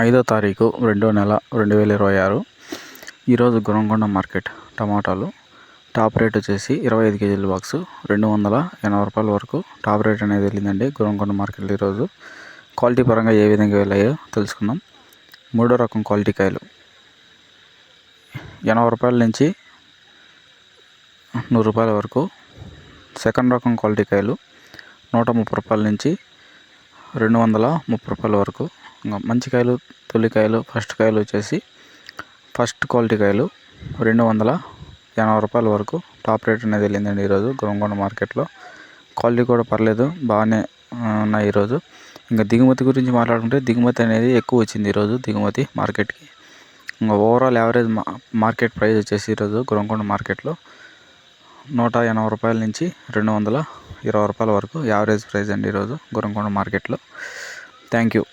5వ తారీఖు 2వ నెల 2026. ఈరోజు గురంకొండ మార్కెట్ టమాటాలు టాప్ రేట్ వచ్చేసి 25 కేజీల బాక్సు 280 రూపాయల వరకు టాప్ రేట్ అనేది వెళ్ళిందండి గురంకొండ మార్కెట్లో. ఈరోజు క్వాలిటీ పరంగా ఏ విధంగా వెళ్ళాయో తెలుసుకుందాం. మూడో రకం క్వాలిటీ కాయలు 80 రూపాయల నుంచి 100 రూపాయల వరకు. సెకండ్ రకం క్వాలిటీ కాయలు 130 రూపాయల నుంచి 230 రూపాయల వరకు. ఇంకా మంచి కాయలు, తొలికాయలు, ఫస్ట్ కాయలు వచ్చేసి ఫస్ట్ క్వాలిటీ కాయలు 280 రూపాయల వరకు టాప్ రేట్ అనేది వెళ్ళిందండి ఈరోజు గురంకొండ మార్కెట్లో. క్వాలిటీ కూడా పర్లేదు, బాగానే ఉన్నాయి ఈరోజు. ఇంకా దిగుమతి గురించి మాట్లాడుకుంటే దిగుమతి అనేది ఎక్కువ వచ్చింది ఈరోజు దిగుమతి మార్కెట్కి. ఇంకా ఓవరాల్ యావరేజ్ మార్కెట్ ప్రైస్ వచ్చేసి ఈరోజు గురంకొండ మార్కెట్లో 180 రూపాయల నుంచి 220 రూపాయల వరకు యావరేజ్ ప్రైస్ అండి ఈరోజు గురంకొండ మార్కెట్లో. Thank you.